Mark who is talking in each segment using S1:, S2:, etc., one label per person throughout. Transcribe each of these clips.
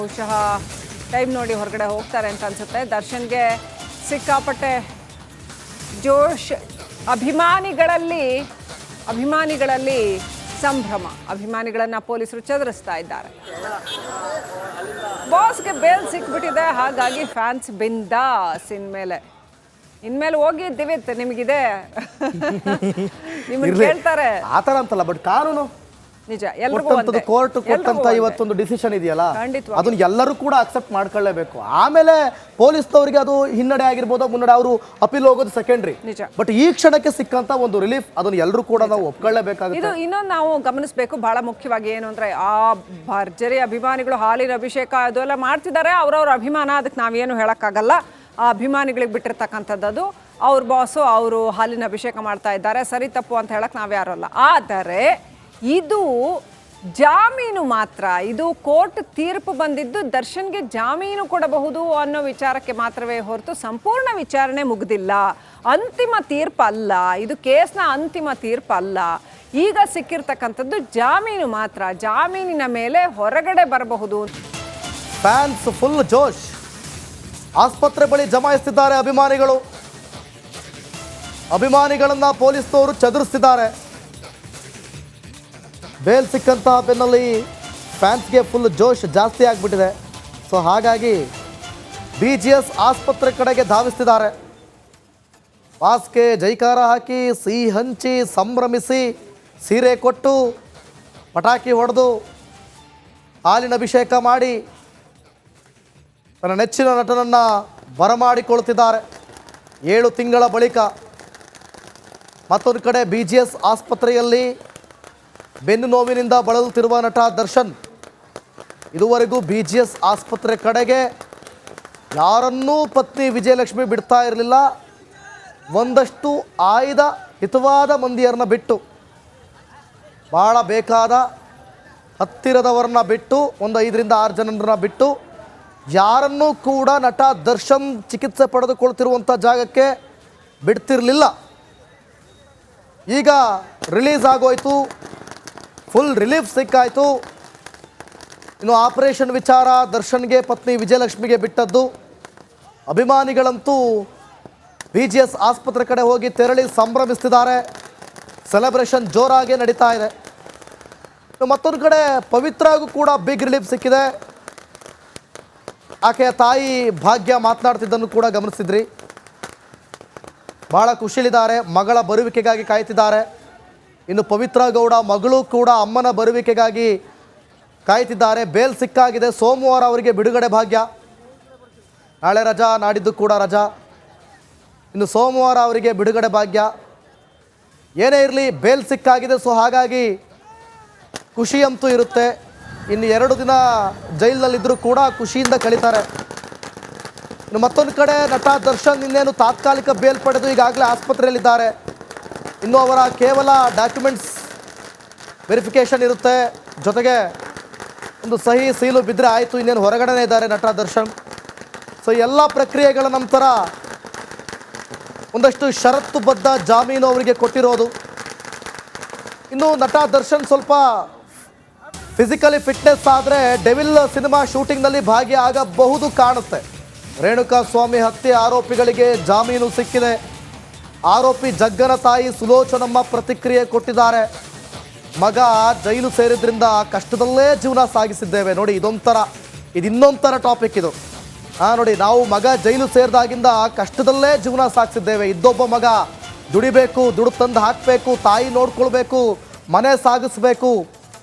S1: ಬಹುಶಃ ಟೈಮ್ ನೋಡಿ ಹೊರಗಡೆ ಹೋಗ್ತಾರೆ ಅಂತ ಅನ್ಸುತ್ತೆ. ದರ್ಶನ್ಗೆ ಸಿಕ್ಕಾಪಟ್ಟೆ ಜೋಶ್, ಅಭಿಮಾನಿಗಳಲ್ಲಿ ಸಂಭ್ರಮ. ಅಭಿಮಾನಿಗಳನ್ನ ಪೊಲೀಸರು ಚದುರಿಸ್ತಾ ಇದ್ದಾರೆ. ಬಾಸ್ಗೆ ಬೇಲ್ ಸಿಕ್ಬಿಟ್ಟಿದೆ, ಹಾಗಾಗಿ ಫ್ಯಾನ್ಸ್ ಬಿಂದಾಸ್. ಇನ್ಮೇಲೆ ಹೋಗಿದ್ದೀವಿ ನಿಮಗಿದೆ ನಿಮಗೆ ಕೇಳ್ತಾರೆ
S2: ಆ ಥರ ಅಂತಲ್ಲ, ಬಟ್ ಕಾನೂನು
S1: ನಿಜ
S2: ಕೋರ್ಟ್ ಕೊಟ್ಟಂತ ಇವತ್ತೊಂದು ಡಿಸಿಷನ್ ಇದೆಯಲ್ಲ, ಅದನ್ನ ಎಲ್ಲರೂ ಕೂಡ ಅಕ್ಸೆಪ್ಟ್ ಮಾಡ್ಕೊಳ್ಳೇಬೇಕು. ಆಮೇಲೆ ಪೊಲೀಸ್ನವರಿಗೆ ಅದು ಹಿನ್ನಡೆ ಆಗಿರ್ಬೋದು, ಮುನ್ನಡೆ, ಅವರು ಅಪೀಲ್ ಹೋಗೋದು ಸೆಕೆಂಡ್ರಿ. ಬಟ್ ಈ ಕ್ಷಣಕ್ಕೆ ಸಿಕ್ಕಂತ ಒಂದು ರಿಲೀಫ್ ಅದನ್ನ ಎಲ್ಲರೂ ಕೂಡ ನಾವು ಒಪ್ಕೊಳ್ಳೇಬೇಕಾಗುತ್ತೆ.
S1: ಇದು ಇನ್ನೊಂದು ನಾವು ಗಮನಿಸಬೇಕು, ಬಹಳ ಮುಖ್ಯವಾಗಿ ಏನು ಅಂದ್ರೆ, ಆ ಭರ್ಜರಿ ಅಭಿಮಾನಿಗಳು ಹಾಲಿನ ಅಭಿಷೇಕ ಅದೆಲ್ಲ ಮಾಡ್ತಿದ್ದಾರೆ. ಅವ್ರವ್ರ ಅಭಿಮಾನ, ಅದಕ್ಕೆ ನಾವೇನು ಹೇಳಕ್ಕಾಗಲ್ಲ. ಆ ಅಭಿಮಾನಿಗಳಿಗೆ ಬಿಟ್ಟಿರ್ತಕ್ಕಂಥದ್ದು ಅದು. ಅವ್ರ ಬಾಸು ಅವರು ಹಾಲಿನ ಅಭಿಷೇಕ ಮಾಡ್ತಾ ಇದ್ದಾರೆ, ಸರಿ ತಪ್ಪು ಅಂತ ಹೇಳಕ್ ನಾವ್ಯಾರು ಅಲ್ಲ. ಆದರೆ ಇದು ಜಾಮೀನು ಮಾತ್ರ. ಇದು ಕೋರ್ಟ್ ತೀರ್ಪು ಬಂದಿದ್ದು ದರ್ಶನ್ಗೆ ಜಾಮೀನು ಕೊಡಬಹುದು ಅನ್ನೋ ವಿಚಾರಕ್ಕೆ ಮಾತ್ರವೇ ಹೊರತು ಸಂಪೂರ್ಣ ವಿಚಾರಣೆ ಮುಗ್ದಿಲ್ಲ. ಅಂತಿಮ ತೀರ್ಪು ಅಲ್ಲ ಇದು, ಕೇಸ್ನ ಅಂತಿಮ ತೀರ್ಪು ಅಲ್ಲ. ಈಗ ಸಿಕ್ಕಿರ್ತಕ್ಕಂಥದ್ದು ಜಾಮೀನು ಮಾತ್ರ. ಜಾಮೀನಿನ ಮೇಲೆ ಹೊರಗಡೆ ಬರಬಹುದು.
S2: ಫ್ಯಾನ್ಸ್ ಫುಲ್ ಜೋಶ್. ಆಸ್ಪತ್ರೆ ಬಳಿ ಜಮಾಯಿಸ್ತಿದ್ದಾರೆ ಅಭಿಮಾನಿಗಳನ್ನ ಪೊಲೀಸ್ನವರು ಚದುರಿಸ್ತಿದ್ದಾರೆ. ಬೇಲ್ ಸಿಕ್ಕಂತಹ ಬೆನ್ನಲ್ಲಿ ಫ್ಯಾನ್ಸ್ಗೆ ಫುಲ್ ಜೋಶ್ ಜಾಸ್ತಿ ಆಗಿಬಿಟ್ಟಿದೆ. ಸೊ ಹಾಗಾಗಿ BGS ಆಸ್ಪತ್ರೆ ಕಡೆಗೆ ಧಾವಿಸ್ತಿದ್ದಾರೆ. ಬಾಸ್ಗೆ ಜೈಕಾರ ಹಾಕಿ, ಸಿಹಿ ಹಂಚಿ, ಸಂಭ್ರಮಿಸಿ, ಸೀರೆ ಕೊಟ್ಟು, ಪಟಾಕಿ ಹೊಡೆದು, ಹಾಲಿನ ಅಭಿಷೇಕ ಮಾಡಿ ತನ್ನ ನೆಚ್ಚಿನ ನಟನನ್ನು ಬರಮಾಡಿಕೊಳ್ತಿದ್ದಾರೆ 7 ತಿಂಗಳ ಬಳಿಕ. ಮತ್ತೊಂದು ಕಡೆ BGS ಆಸ್ಪತ್ರೆಯಲ್ಲಿ ಬೆನ್ನು ನೋವಿನಿಂದ ಬಳಲುತ್ತಿರುವ ನಟ ದರ್ಶನ್ ಇದುವರೆಗೂ BGS ಆಸ್ಪತ್ರೆ ಕಡೆಗೆ ಯಾರನ್ನೂ ಪತ್ನಿ ವಿಜಯಲಕ್ಷ್ಮಿ ಬಿಡ್ತಾ ಇರಲಿಲ್ಲ. ಒಂದಷ್ಟು ಆಯ್ದ ಹಿತವಾದ ಮಂದಿಯರನ್ನ ಬಿಟ್ಟು, ಭಾಳ ಬೇಕಾದ ಹತ್ತಿರದವರನ್ನ ಬಿಟ್ಟು, ಒಂದು 5 ರಿಂದ 6 ಜನರನ್ನ ಬಿಟ್ಟು ಯಾರನ್ನೂ ಕೂಡ ನಟ ದರ್ಶನ್ ಚಿಕಿತ್ಸೆ ಪಡೆದುಕೊಳ್ತಿರುವಂಥ ಜಾಗಕ್ಕೆ ಬಿಡ್ತಿರಲಿಲ್ಲ. ಈಗ ರಿಲೀಸ್ ಆಗೋಯ್ತು, ಫುಲ್ ರಿಲೀಫ್ ಸಿಕ್ಕಾಯಿತು. ಇನ್ನು ಆಪರೇಷನ್ ವಿಚಾರ ದರ್ಶನ್ಗೆ ಪತ್ನಿ ವಿಜಯಲಕ್ಷ್ಮಿಗೆ ಬಿಟ್ಟದ್ದು. ಅಭಿಮಾನಿಗಳಂತೂ BGS ಆಸ್ಪತ್ರೆ ಕಡೆ ಹೋಗಿ ತೆರಳಿ ಸಂಭ್ರಮಿಸ್ತಿದ್ದಾರೆ. ಸೆಲೆಬ್ರೇಷನ್ ಜೋರಾಗಿ ನಡೀತಾ ಇದೆ. ಮತ್ತೊಂದು ಕಡೆ ಪವಿತ್ರಾಗೂ ಕೂಡ ಬಿಗ್ ರಿಲೀಫ್ ಸಿಕ್ಕಿದೆ. ಆಕೆಯ ತಾಯಿ ಭಾಗ್ಯ ಮಾತನಾಡ್ತಿದ್ದನ್ನು ಕೂಡ ಗಮನಿಸಿದ್ರಿ. ಭಾಳ ಖುಷಿಲಿದ್ದಾರೆ, ಮಗಳ ಬರುವಿಕೆಗಾಗಿ ಕಾಯ್ತಿದ್ದಾರೆ. ಇನ್ನು ಪವಿತ್ರ ಗೌಡ ಮಗಳು ಕೂಡ ಅಮ್ಮನ ಬರುವಿಕೆಗಾಗಿ ಕಾಯ್ತಿದ್ದಾರೆ. ಬೇಲ್ ಸಿಕ್ಕಾಗಿದೆ. ಸೋಮವಾರ ಅವರಿಗೆ ಬಿಡುಗಡೆ ಭಾಗ್ಯ. ನಾಳೆ ರಜಾ, ನಾಡಿದ್ದು ಕೂಡ ರಜಾ. ಇನ್ನು ಸೋಮವಾರ ಅವರಿಗೆ ಬಿಡುಗಡೆ ಭಾಗ್ಯ. ಏನೇ ಇರಲಿ, ಬೇಲ್ ಸಿಕ್ಕಾಗಿದೆ. ಸೊ ಹಾಗಾಗಿ ಖುಷಿಯಂತೂ ಇರುತ್ತೆ. ಇನ್ನು 2 ದಿನ ಜೈಲಿನಲ್ಲಿದ್ದರೂ ಕೂಡ ಖುಷಿಯಿಂದ ಕಳೀತಾರೆ. ಇನ್ನು ಮತ್ತೊಂದು ಕಡೆ ನಟ ದರ್ಶನ್ ಇನ್ನೇನು ತಾತ್ಕಾಲಿಕ ಬೇಲ್ ಪಡೆದು ಈಗಾಗಲೇ ಆಸ್ಪತ್ರೆಯಲ್ಲಿದ್ದಾರೆ. ಇನ್ನು ಅವರ ಕೇವಲ ಡಾಕ್ಯುಮೆಂಟ್ಸ್ ವೆರಿಫಿಕೇಷನ್ ಇರುತ್ತೆ, ಜೊತೆಗೆ ಒಂದು ಸಹಿ ಸೀಲು ಬಿದ್ದರೆ ಆಯಿತು. ಇನ್ನೇನು ಹೊರಗಡೆನೇ ಇದ್ದಾರೆ ನಟ ದರ್ಶನ್. ಸೊ ಎಲ್ಲ ಪ್ರಕ್ರಿಯೆಗಳ ನಂತರ ಒಂದಷ್ಟು ಷರತ್ತುಬದ್ಧ ಜಾಮೀನು ಅವರಿಗೆ ಕೊಟ್ಟಿರೋದು. ಇನ್ನು ನಟ ದರ್ಶನ್ ಸ್ವಲ್ಪ ಫಿಸಿಕಲಿ ಫಿಟ್ನೆಸ್ ಆದರೆ ಡೆವಿಲ್ ಸಿನಿಮಾ ಶೂಟಿಂಗ್ನಲ್ಲಿ ಭಾಗಿಯಾಗಬಹುದು ಕಾಣುತ್ತೆ. ರೇಣುಕಾ ಸ್ವಾಮಿ ಹತ್ಯೆ ಆರೋಪಿಗಳಿಗೆ ಜಾಮೀನು ಸಿಕ್ಕಿದೆ. ಆರೋಪಿ ಜಗ್ಗನ ತಾಯಿ ಸುಲೋಚನಮ್ಮ ಪ್ರತಿಕ್ರಿಯೆ ಕೊಟ್ಟಿದ್ದಾರೆ. ಮಗ ಜೈಲು ಸೇರಿದ್ರಿಂದ ಕಷ್ಟದಲ್ಲೇ ಜೀವನ ಸಾಗಿಸಿದ್ದೇವೆ. ನೋಡಿ, ಇನ್ನೊಂಥರ ಟಾಪಿಕ್ ಇದು. ನೋಡಿ, ನಾವು ಮಗ ಜೈಲು ಸೇರಿದಾಗಿಂದ ಕಷ್ಟದಲ್ಲೇ ಜೀವನ ಸಾಗಿಸಿದ್ದೇವೆ. ಇದ್ದೊಬ್ಬ ಮಗ ದುಡಿಬೇಕು, ದುಡ್ಡು ತಂದು ಹಾಕಬೇಕು, ತಾಯಿ ನೋಡ್ಕೊಳ್ಬೇಕು, ಮನೆ ಸಾಗಿಸ್ಬೇಕು,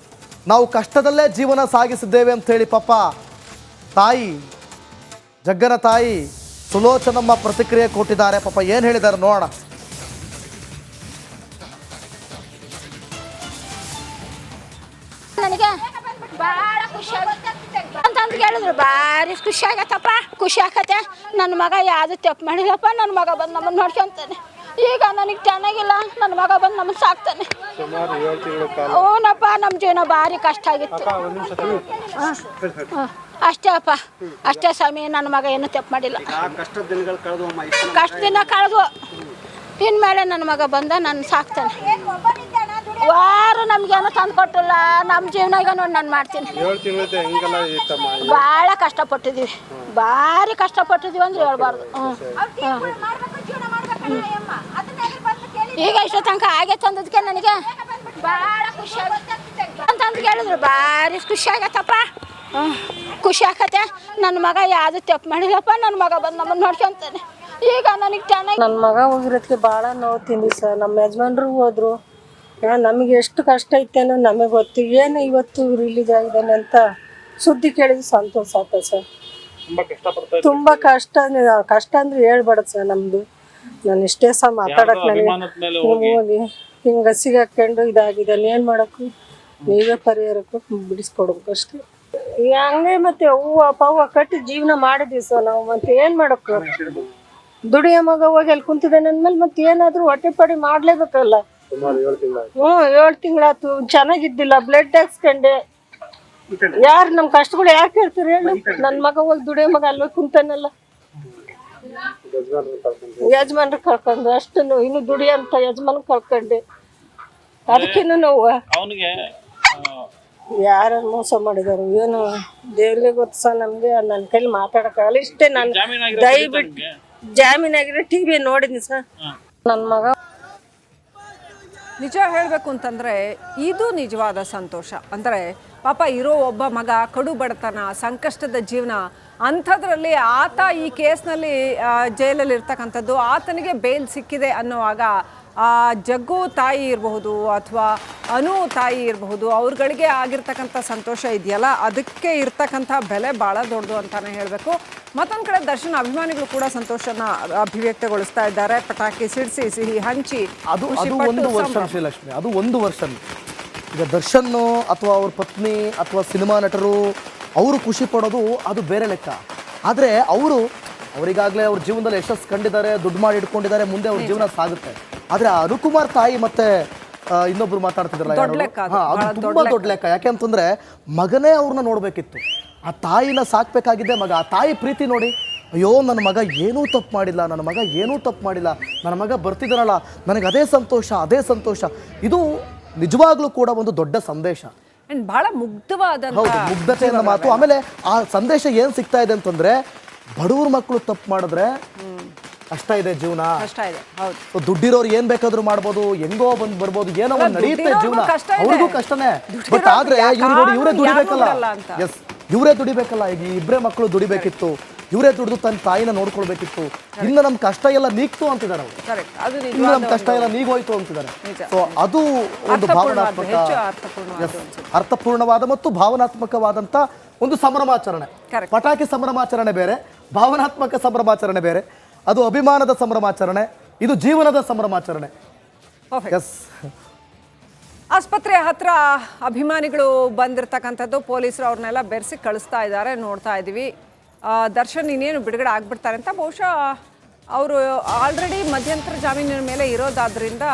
S2: ನಾವು ಕಷ್ಟದಲ್ಲೇ ಜೀವನ ಸಾಗಿಸಿದ್ದೇವೆ ಅಂಥೇಳಿ ಪಾಪ ತಾಯಿ, ಜಗ್ಗನ ತಾಯಿ ಸುಲೋಚನಮ್ಮ ಪ್ರತಿಕ್ರಿಯೆ ಕೊಟ್ಟಿದ್ದಾರೆ. ಪಾಪ ಏನು ಹೇಳಿದ್ದಾರೆ ನೋಡೋಣ.
S3: ನನಗೆ ಭಾಳ ಖುಷಿ ಅಂತಂದು ಹೇಳಿದ್ರು. ಭಾರಿ ಖುಷಿ ಆಗತ್ತಪ್ಪ, ಖುಷಿ ಆಗತ್ತೆ. ನನ್ನ ಮಗ ಯಾವುದು ತಪ್ಪು ಮಾಡಿಲ್ಲಪ್ಪ. ನನ್ನ ಮಗ ಬಂದು ನಮ್ಮನ್ನು ನೋಡ್ಕೊಂತಾನೆ. ಈಗ ನನಗೆ ಚೆನ್ನಾಗಿಲ್ಲ, ನನ್ನ ಮಗ ಬಂದು ನಮ್ಮನ್ನು ಸಾಕ್ತಾನೆ. ಹ್ಞೂನಪ್ಪ, ನಮ್ಮ ಜೀವನ ಭಾರಿ ಕಷ್ಟ ಆಗಿತ್ತು. ಅಷ್ಟೇ ಅಪ್ಪ, ಅಷ್ಟೇ ಸ್ವಾಮಿ. ನನ್ನ ಮಗ ಏನು ತಪ್ಪು ಮಾಡಿಲ್ಲ. ಕಷ್ಟ ದಿನ ಕಳೆದು ಇನ್ಮೇಲೆ ನನ್ನ ಮಗ ಬಂದ ನನ್ನ ಸಾಕ್ತಾನೆ. ವಾರ ನಮ್ಗೇನು ತಂದು ಕೊಟ್ಟಿಲ್ಲ. ನಮ್ಮ ಜೀವನ ಈಗ ನೋಡಿ ನಾನು ಮಾಡ್ತೀನಿ.
S4: 7 ತಿಂಗಳಿಂದ ಹೆಂಗೆಲ್ಲ ಇತ್ತಮ್ಮ?
S3: ಭಾಳ ಕಷ್ಟಪಟ್ಟಿದ್ದೀವಿ, ಭಾರಿ ಕಷ್ಟಪಟ್ಟಿದ್ದೀವಿ ಅಂದ್ರೆ ಹೇಳ್ಬಾರ್ದು. ಈಗ ಇಷ್ಟೋ ತನಕ ಆಗೈತೆ ಅಂದದಕ್ಕೆ ನನಗೆ ಭಾಳ ಖುಷಿ ಅಂತಂದು ಕೇಳಿದ್ರು. ಭಾರಿ ಖುಷಿ ಆಗತ್ತಪ್ಪ, ಖುಷಿ ಆಗತ್ತೆ. ನನ್ನ ಮಗ ಯಾವುದು ತಪ್ಪು ಮಾಡಿಲ್ಲಪ್ಪ, ನನ್ನ ಮಗ ಬಂದು ನಮ್ಮನ್ನು ನೋಡ್ಕೊಂತಾನೆ. ಈಗ ನನಗೆ ಚೆನ್ನಾಗಿ
S5: ನನ್ನ ಮಗ ಹೋಗಿರೋದಕ್ಕೆ ಭಾಳ ನೋವು ತಿಂದ್ವಿ ಸರ್. ನಮ್ಮ ಯಜಮಾನ್ರು ಹೋದ್ರು. ನಮಗೆ ಎಷ್ಟು ಕಷ್ಟ ಐತೇನೋ ನಮಗೆ ಗೊತ್ತು. ಏನು ಇವತ್ತು ರಿಲೀಸ್ ಆಗಿದ್ದಾನೆ ಅಂತ ಸುದ್ದಿ ಕೇಳಿದ್ರೆ ಸಂತೋಷ ಆಗ್ತದೆ ಸರ್. ತುಂಬ ಕಷ್ಟ ಅಂದ್ರೆ ಹೇಳ್ಬಾರ್ದು ಸರ್ ನಮ್ಮದು. ನಾನು ಇಷ್ಟೇ ಸಹ ಮಾತಾಡಕ್ಕೆ ನನಗೆ ಹೋಗಿ ಹಿಂಗೆ ಸಿಗಾಕೊಂಡು ಇದಾಗಿದ್ದಾನೆ. ಏನು ಮಾಡೋಕ್ಕೂ ನೀವೇ ಪರಿಹಾರಕ್ಕೂ ಬಿಡಿಸ್ಕೊಡ್ಬೇಕು ಅಷ್ಟೇ. ಹಂಗೆ ಮತ್ತೆ ಹೂವು ಪವ್ವ ಕಟ್ಟಿ ಜೀವನ ಮಾಡಿದ್ವಿ ಸರ್ ನಾವು. ಮತ್ತೆ ಏನು ಮಾಡೋಕ್ಕೂ ದುಡಿಯೋ ಮಗ ಹೋಗಿ ಅಲ್ಲಿ ಕುಂತಿದ್ದಾನೆ ಅಂದಮೇಲೆ ಮತ್ತೆ ಏನಾದರೂ ಹೊಟ್ಟೆ ಪಡಿ ಮಾಡಲೇಬೇಕಲ್ಲ. 7 ತಿಂಗಳಾಯ್ತು, ಚೆನ್ನಾಗಿದ್ದಿಲ್ಲ. ಬ್ಲಡ್ ಹಾಕ್ಸ್ಕೊಂಡೆ. ಯಾರು ನಮ್ಮ ಕಷ್ಟಗಳು ಯಾರು ಕೇಳ್ತಾರೆ ಹೇಳು? ನನ್ನ ಮಗ ಹೋಗಿ ದುಡಿಯೋ ಮಗ ಅಲ್ಲಿ ಹೋಗಿ ಕುಂತಾನಲ್ಲ, ಯಜಮಾನ್ರು ಕಳ್ಕೊಂಡು ಅಷ್ಟು ಇನ್ನು ದುಡಿಯಂತ ಯಜಮಾನ್ ಕಳ್ಕೊಂಡೆ. ಅದಕ್ಕಿನ್ನು ನೋವು. ಯಾರು ಮೋಸ ಮಾಡಿದಾರು ಏನು ದೇವ್ರಿಗೆ ಗೊತ್ತು ಸಹ. ನಮಗೆ ನನ್ನ ಕೈಲಿ ಮಾತಾಡೋಕ್ಕಾಗಲ್ಲ. ಇಷ್ಟೇ ನಾನು ದಯವಿಟ್ಟು ಜಾಮೀನಾಗಿರೋ ಟಿವಿ ನೋಡಿದ್ನಿ ಸರ್. ನನ್ನ ಮಗ
S1: ನಿಜ ಹೇಳಬೇಕು ಅಂತಂದರೆ ಇದು ನಿಜವಾದ ಸಂತೋಷ. ಅಂದರೆ ಪಾಪ ಇರೋ ಒಬ್ಬ ಮಗ ಕಡು ಬಡತನ, ಸಂಕಷ್ಟದ ಜೀವನ, ಅಂಥದ್ರಲ್ಲಿ ಆತ ಈ ಕೇಸ್ನಲ್ಲಿ ಜೈಲಲ್ಲಿ ಇರ್ತಕ್ಕಂಥದ್ದು, ಆತನಿಗೆ ಬೇಲ್ ಸಿಕ್ಕಿದೆ ಅನ್ನುವಾಗ ಆ ಜಗ್ಗು ತಾಯಿ ಇರಬಹುದು ಅಥವಾ ಅನು ತಾಯಿ ಇರಬಹುದು, ಅವ್ರುಗಳಿಗೆ ಆಗಿರ್ತಕ್ಕಂಥ ಸಂತೋಷ ಇದೆಯಲ್ಲ, ಅದಕ್ಕೆ ಇರ್ತಕ್ಕಂಥ ಬೆಲೆ ಭಾಳ ದೊಡ್ಡದು ಅಂತಲೇ ಹೇಳಬೇಕು. ಮತ್ತೊಂದು ಕಡೆ ದರ್ಶನ್ ಅಭಿಮಾನಿಗಳು ಕೂಡ ಸಂತೋಷನ ಅಭಿವ್ಯಕ್ತಗೊಳಿಸ್ತಾ ಇದ್ದಾರೆ. ಪಟಾಕಿ ಸಿಡಿಸಿ, ಸಿಹಿ ಹಂಚಿ,
S2: ಅದು ಒಂದು ವರ್ಷನ್ ಶ್ರೀಲಕ್ಷ್ಮಿ, ಅದು ಒಂದು ವರ್ಷನ್. ಈಗ ದರ್ಶನ್ ಅಥವಾ ಅವ್ರ ಪತ್ನಿ ಅಥವಾ ಸಿನಿಮಾ ನಟರು ಅವರು ಖುಷಿ ಪಡೋದು ಅದು ಬೇರೆ ಲೆಕ್ಕ. ಆದರೆ ಅವರಿಗಾಗಲೇ ಅವ್ರ ಜೀವನದಲ್ಲಿ ಯಶಸ್ಸು ಕಂಡಿದ್ದಾರೆ, ದುಡ್ಡು ಮಾಡಿ ಇಟ್ಕೊಂಡಿದ್ದಾರೆ, ಮುಂದೆ ಅವ್ರ ಜೀವನ ಸಾಗುತ್ತೆ. ಆದರೆ ಅನುಕುಮಾರ್ ತಾಯಿ ಮತ್ತೆ ಇನ್ನೊಬ್ರು ಮಾತಾಡ್ತಿದ್ರಲ್ಲ, ಅದು ತುಂಬಾ ದೊಡ್ಡ ಲೆಕ್ಕ. ಯಾಕೆಂತಂದ್ರೆ ಮಗನೇ ಅವ್ರನ್ನ ನೋಡ್ಬೇಕಿತ್ತು, ಆ ತಾಯಿನ ಸಾಕ್ಬೇಕಾಗಿದ್ದೆ ಮಗ. ಆ ತಾಯಿ ಪ್ರೀತಿ ನೋಡಿ, ಅಯ್ಯೋ ನನ್ನ ಮಗ ಏನೂ ತಪ್ಪು ಮಾಡಿಲ್ಲ, ನನ್ನ ಮಗ ಏನೂ ತಪ್ಪು ಮಾಡಿಲ್ಲ, ನನ್ನ ಮಗ ಬರ್ತಿದ್ದಾನಲ್ಲ, ನನಗೆ ಅದೇ ಸಂತೋಷ. ಇದು ನಿಜವಾಗ್ಲೂ ಕೂಡ ಒಂದು ದೊಡ್ಡ ಸಂದೇಶ.
S1: ಬಹಳ ಮುಗ್ಧವಾದ
S2: ಮುಗ್ಧತೆಯ ಮಾತು. ಆಮೇಲೆ ಆ ಸಂದೇಶ ಏನ್ ಸಿಗ್ತಾ ಇದೆ ಅಂತಂದ್ರೆ, ಬಡವ್ರ ಮಕ್ಕಳು ತಪ್ಪು ಮಾಡಿದ್ರೆ ಕಷ್ಟ ಇದೆ ಜೀವನ. ದುಡ್ಡಿರೋರು ಏನ್ ಬೇಕಾದ್ರೂ ಮಾಡ್ಬೋದು, ಹೆಂಗೋ ಬಂದ್ ಬರ್ಬೋದು, ಏನೋ ಒಂದು ನಡೆಯುತ್ತೆ ಜೀವನ. ಅವ್ರಿಗೂ ಕಷ್ಟನೇ. ಬಟ್ ಆದ್ರೆ ಇವ್ರು ನೋಡಿ, ಇವರೇ ದುಡಿಬೇಕಲ್ಲ. ಎಸ್, ಇವರೇ ದುಡಿಬೇಕಲ್ಲ. ಈಗ ಇಬ್ಬರೇ ಮಕ್ಕಳು ದುಡಿಬೇಕಿತ್ತು, ಇವರೇ ದುಡಿದು ತನ್ನ ತಾಯಿನ ನೋಡ್ಕೊಳ್ಬೇಕಿತ್ತು. ಇನ್ನು ನಮ್ಮ ಕಷ್ಟ ಎಲ್ಲ ನೀಗ್ತು ಅಂತಿದ್ದಾರೆ ಅವರು. ಇನ್ನು ನಮ್ಮ ಕಷ್ಟ ಎಲ್ಲ ನೀಗೋಯ್ತು ಅಂತಿದ್ದಾರೆ. ಸೊ ಅದು ಒಂದು ಭಾವನಾತ್ಮಕ, ಅರ್ಥಪೂರ್ಣವಾದ ಮತ್ತು ಭಾವನಾತ್ಮಕವಾದಂತ ಒಂದು ಸಂಭ್ರಮಾಚರಣೆ. ಪಟಾಕಿ ಸಂಭ್ರಮಾಚರಣೆ ಬೇರೆ, ಭಾವನಾತ್ಮಕ ಸಂಭ್ರಮಾಚರಣೆ ಬೇರೆ. ಅದು ಅಭಿಮಾನದ ಸಂಭ್ರಮಾಚರಣೆ, ಇದು ಜೀವನದ ಸಂಭ್ರಮಾಚರಣೆ. ಎಸ್.
S1: ಆಸ್ಪತ್ರೆ ಹತ್ರ ಅಭಿಮಾನಿಗಳು ಬಂದಿರತಕ್ಕಂಥದ್ದು, ಪೊಲೀಸರು ಅವ್ರನ್ನೆಲ್ಲ ಬೆರೆಸಿ ಕಳಿಸ್ತಾ ಇದ್ದಾರೆ, ನೋಡ್ತಾ ಇದ್ದೀವಿ. ದರ್ಶನ್ ಇನ್ನೇನು ಬಿಡುಗಡೆ ಆಗ್ಬಿಡ್ತಾರೆ ಅಂತ. ಬಹುಶಃ ಅವರು ಆಲ್ರೆಡಿ ಮಧ್ಯಂತರ ಜಾಮೀನಿನ ಮೇಲೆ ಇರೋದಾದ್ರಿಂದ